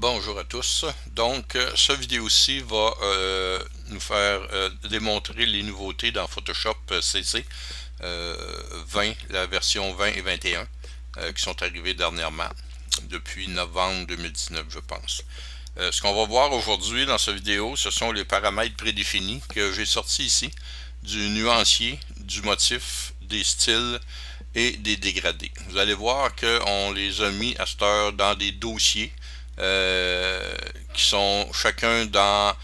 Bonjour à tous. Donc, cette vidéo-ci va nous faire démontrer les nouveautés dans Photoshop CC 20, la version 20 et 21, qui sont arrivées dernièrement, depuis novembre 2019, je pense. Ce qu'on va voir aujourd'hui dans cette vidéo, ce sont les paramètres prédéfinis que j'ai sortis ici, du nuancier, du motif, des styles et des dégradés. Vous allez voir qu'on les a mis à cette heure dans des dossiers qui sont chacun dans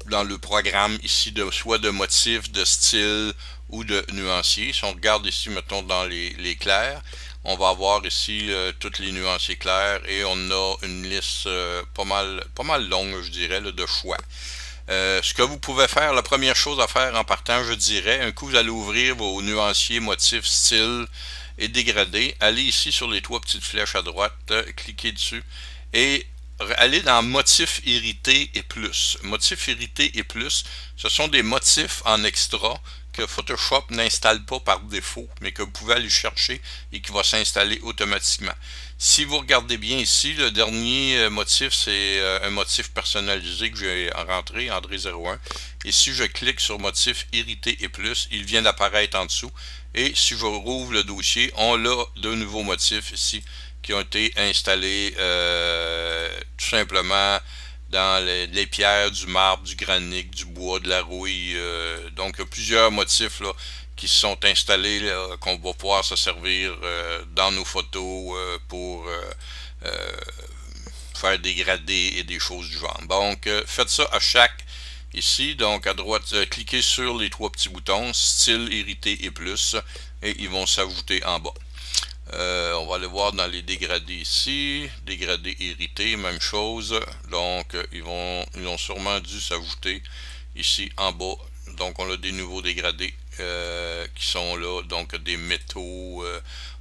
le programme ici de soit de motifs, de style ou de nuanciers. Si on regarde ici, mettons dans les clairs, on va avoir ici tous les nuanciers clairs et on a une liste pas mal longue, je dirais, là, de choix. Ce que vous pouvez faire, la première chose à faire en partant, je dirais, un coup vous allez ouvrir vos nuanciers, motifs, style et dégradés, allez ici sur les trois petites flèches à droite, cliquez dessus et allez dans motifs irrités et plus. Motifs irrités et plus, ce sont des motifs en extra que Photoshop n'installe pas par défaut, mais que vous pouvez aller chercher et qui va s'installer automatiquement. Si vous regardez bien ici, le dernier motif, c'est un motif personnalisé que j'ai rentré, André01. Et si je clique sur motif irrité et plus, il vient d'apparaître en dessous. Et si je rouvre le dossier, on a de nouveaux motifs ici qui ont été installés tout simplement dans les pierres, du marbre, du granit, du bois, de la rouille. Donc, il y a plusieurs motifs là, qui sont installés, qu'on va pouvoir se servir dans nos photos pour faire des gradés et des choses du genre. Donc, faites ça à chaque ici. Donc, à droite, cliquez sur les trois petits boutons, style, irrité et plus, et ils vont s'ajouter en bas. On va aller voir dans les dégradés ici, dégradés irrités, même chose. Donc, ils ont sûrement dû s'ajouter ici en bas. Donc, on a des nouveaux dégradés qui sont là. Donc, des métaux,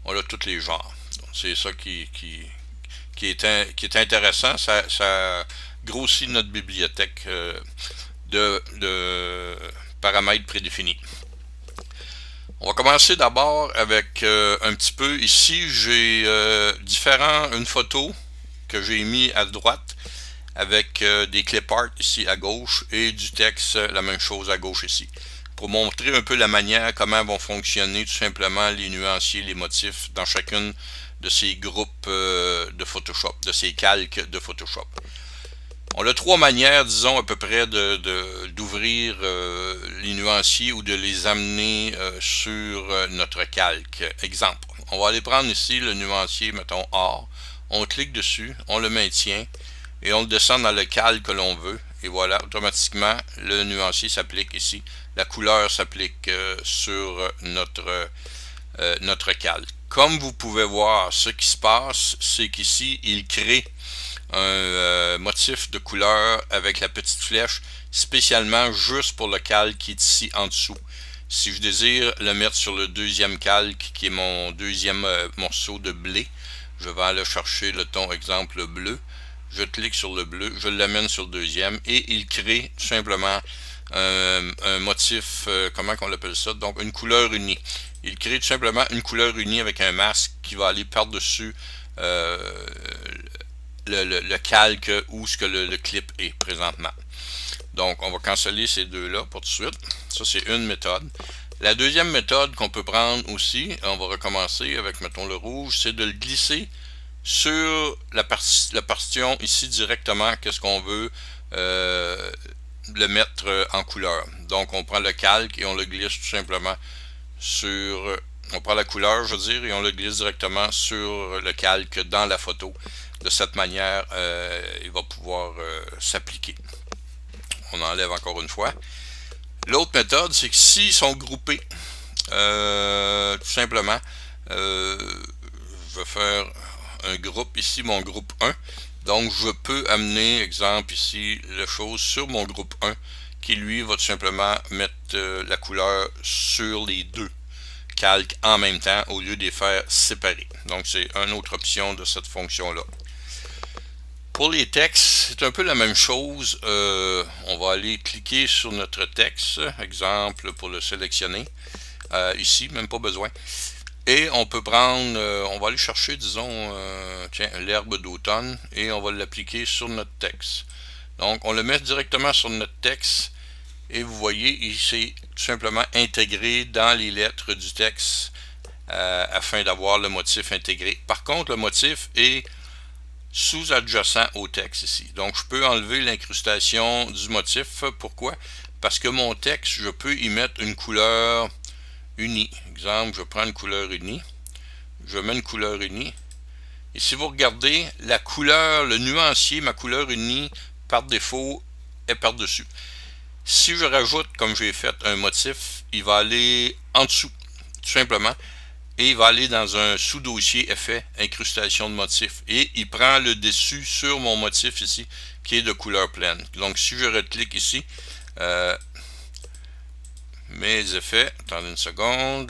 on a tous les genres. C'est ça qui est intéressant. Ça grossit notre bibliothèque de paramètres prédéfinis. On va commencer d'abord avec un petit peu, ici j'ai une photo que j'ai mis à droite avec des clip art ici à gauche et du texte, la même chose à gauche ici. Pour montrer un peu la manière, comment vont fonctionner tout simplement les nuanciers, les motifs dans chacune de ces groupes de Photoshop, de ces calques de Photoshop. On a trois manières, disons, à peu près d'ouvrir les nuanciers ou de les amener sur notre calque. Exemple, on va aller prendre ici le nuancier, mettons or, on clique dessus, on le maintient et on le descend dans le calque que l'on veut. Et voilà, automatiquement, le nuancier s'applique ici. La couleur s'applique sur notre calque. Comme vous pouvez voir, ce qui se passe, c'est qu'ici, il crée un motif de couleur avec la petite flèche spécialement juste pour le calque qui est ici en dessous. Si je désire le mettre sur le deuxième calque qui est mon deuxième morceau de blé, je vais aller chercher le ton exemple bleu, je clique sur le bleu, je l'amène sur le deuxième et il crée tout simplement un motif, comment qu'on l'appelle ça, donc une couleur unie. Il crée tout simplement une couleur unie avec un masque qui va aller par-dessus le calque où ce que le clip est présentement. Donc, on va canceller ces deux-là pour tout de suite. Ça, c'est une méthode. La deuxième méthode qu'on peut prendre aussi, on va recommencer avec, mettons, le rouge, c'est de le glisser sur la partition ici directement, qu'est-ce qu'on veut le mettre en couleur. Donc, on prend le calque et on le glisse tout simplement sur... On prend la couleur, je veux dire, et on le glisse directement sur le calque dans la photo. De cette manière, il va pouvoir s'appliquer. On enlève encore une fois. L'autre méthode, c'est que s'ils sont groupés, tout simplement, je vais faire un groupe ici, mon groupe 1. Donc, je peux amener, exemple ici, la chose sur mon groupe 1, qui lui va tout simplement mettre la couleur sur les deux calques en même temps, au lieu de les faire séparer. Donc, c'est une autre option de cette fonction-là. Pour les textes, c'est un peu la même chose. On va aller cliquer sur notre texte, exemple, pour le sélectionner. Ici, même pas besoin. Et on peut prendre, on va aller chercher, disons, tiens, l'herbe d'automne, et on va l'appliquer sur notre texte. Donc, on le met directement sur notre texte, et vous voyez, il s'est tout simplement intégré dans les lettres du texte afin d'avoir le motif intégré. Par contre, le motif est sous-adjacent au texte ici. Donc, je peux enlever l'incrustation du motif. Pourquoi? Parce que mon texte, je peux y mettre une couleur unie. Exemple, je prends une couleur unie. Je mets une couleur unie. Et si vous regardez, la couleur, le nuancier, ma couleur unie, par défaut, est par-dessus. Si je rajoute, comme j'ai fait, un motif, il va aller en dessous, tout simplement. Et il va aller dans un sous-dossier effet, incrustation de motif. Et il prend le dessus sur mon motif ici, qui est de couleur pleine. Donc si je reclique ici, mes effets, attendez une seconde,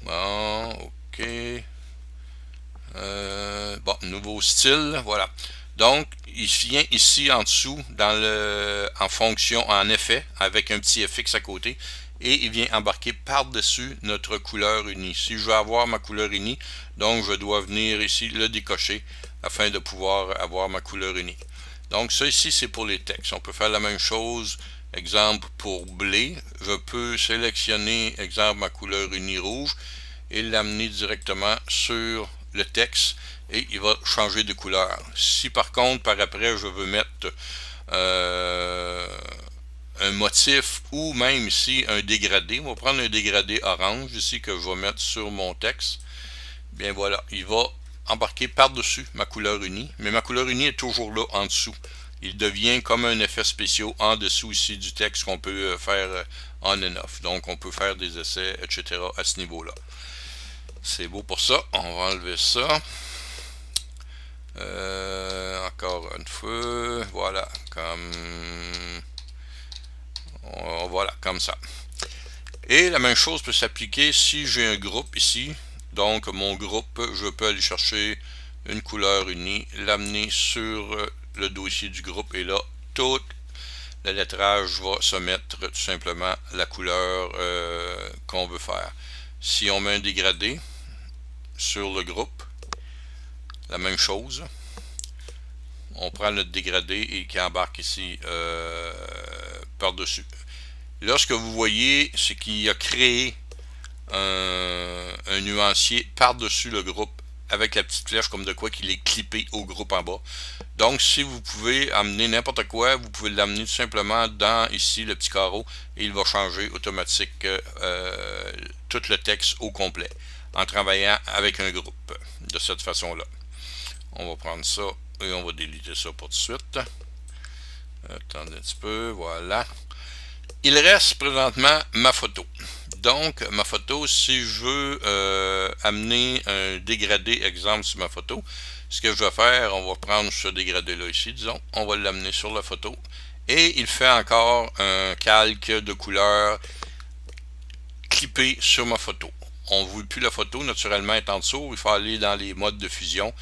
bon, ok, bon, nouveau style, voilà. Donc, il vient ici en dessous, en fonction, en effet, avec un petit FX à côté, et il vient embarquer par-dessus notre couleur unie. Si je veux avoir ma couleur unie, donc je dois venir ici le décocher afin de pouvoir avoir ma couleur unie. Donc ça ici, c'est pour les textes. On peut faire la même chose, exemple pour blé. Je peux sélectionner, exemple, ma couleur unie rouge et l'amener directement sur le texte et il va changer de couleur. Si par contre, par après, je veux mettre un motif ou même ici un dégradé, on va prendre un dégradé orange ici que je vais mettre sur mon texte, bien voilà, il va embarquer par-dessus ma couleur unie, mais ma couleur unie est toujours là en dessous. Il devient comme un effet spécial en dessous ici du texte qu'on peut faire on and off. Donc on peut faire des essais, etc. à ce niveau-là. C'est beau pour ça. On va enlever ça. Encore une fois. Voilà. Voilà, comme ça. Et la même chose peut s'appliquer si j'ai un groupe ici. Donc mon groupe, je peux aller chercher une couleur unie, l'amener sur le dossier du groupe et là, tout le lettrage va se mettre tout simplement la couleur qu'on veut faire. Si on met un dégradé sur le groupe, la même chose. On prend notre dégradé et qui embarque ici par-dessus. Là, ce que vous voyez, c'est qu'il a créé un nuancier par-dessus le groupe avec la petite flèche comme de quoi qu'il est clippé au groupe en bas. Donc, si vous pouvez amener n'importe quoi, vous pouvez l'amener tout simplement dans ici le petit carreau et il va changer automatique tout le texte au complet en travaillant avec un groupe de cette façon-là. On va prendre ça et on va déliter ça pour tout de suite. Attendez un petit peu, voilà. Il reste présentement ma photo. Donc, ma photo, si je veux amener un dégradé exemple sur ma photo, ce que je vais faire, on va prendre ce dégradé-là ici, disons, on va l'amener sur la photo, et il fait encore un calque de couleur clippé sur ma photo. On ne voit plus la photo, naturellement, est en dessous, il faut aller dans les modes de fusion,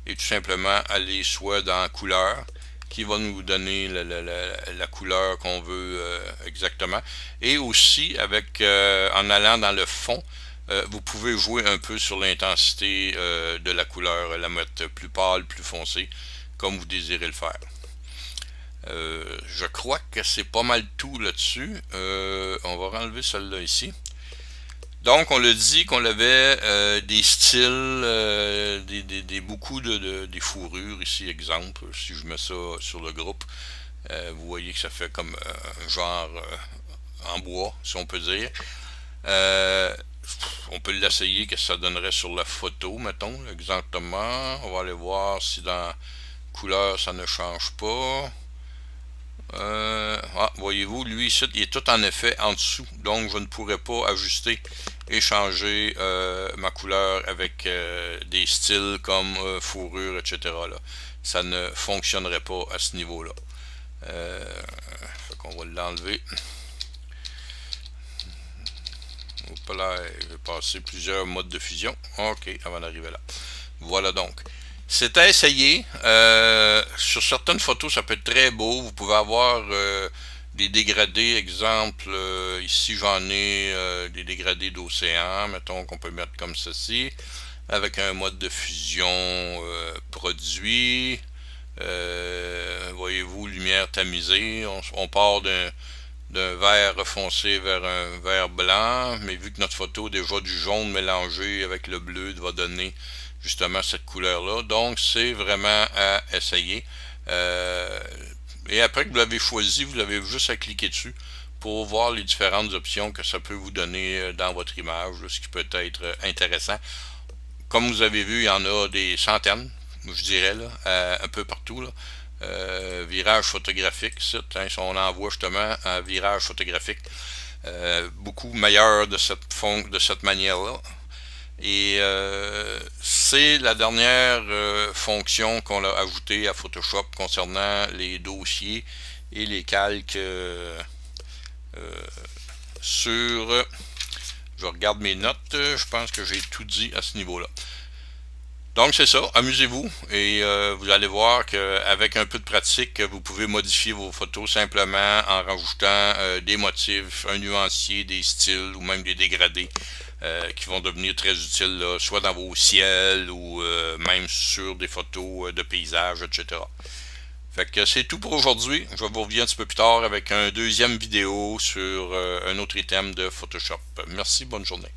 et tout simplement aller soit dans couleur, qui va nous donner la couleur qu'on veut exactement. Et aussi, en allant dans le fond, vous pouvez jouer un peu sur l'intensité de la couleur, la mettre plus pâle, plus foncée, comme vous désirez le faire. Je crois que c'est pas mal tout là-dessus. On va enlever celle-là ici. Donc, on l'a dit qu'on avait des styles, beaucoup des fourrures ici, exemple, si je mets ça sur le groupe, vous voyez que ça fait comme un genre en bois, si on peut dire. On peut l'essayer, que ça donnerait sur la photo, mettons, exactement. On va aller voir si dans couleur, ça ne change pas. Voyez-vous, lui ici, il est tout en effet en dessous, donc je ne pourrais pas ajuster et changer ma couleur avec des styles comme fourrure, etc. Là. Ça ne fonctionnerait pas à ce niveau-là. Fait qu'on va l'enlever. Là, je vais passer plusieurs modes de fusion. Ok, avant d'arriver là. Voilà donc. C'est à essayer. Sur certaines photos, ça peut être très beau. Vous pouvez avoir Des dégradés, exemple, ici j'en ai des dégradés d'océan, mettons qu'on peut mettre comme ceci, avec un mode de fusion produit. Voyez-vous, lumière tamisée. On part d'un vert foncé vers un vert blanc, mais vu que notre photo a déjà du jaune mélangé avec le bleu va donner justement cette couleur-là. Donc c'est vraiment à essayer. Euh, et après que vous l'avez choisi, vous avez juste à cliquer dessus pour voir les différentes options que ça peut vous donner dans votre image, ce qui peut être intéressant. Comme vous avez vu, il y en a des centaines, je dirais, là, un peu partout. Là. Virage photographique, hein, si on envoie justement un virage photographique, beaucoup meilleur de cette manière-là. Et c'est la dernière fonction qu'on a ajoutée à Photoshop concernant les dossiers et les calques sur... Je regarde mes notes, je pense que j'ai tout dit à ce niveau-là. Donc c'est ça, amusez-vous et vous allez voir qu'avec un peu de pratique, vous pouvez modifier vos photos simplement en rajoutant des motifs, un nuancier, des styles ou même des dégradés qui vont devenir très utiles, là, soit dans vos ciels ou même sur des photos de paysages, etc. Fait que c'est tout pour aujourd'hui. Je vous reviens un petit peu plus tard avec un deuxième vidéo sur un autre item de Photoshop. Merci, bonne journée.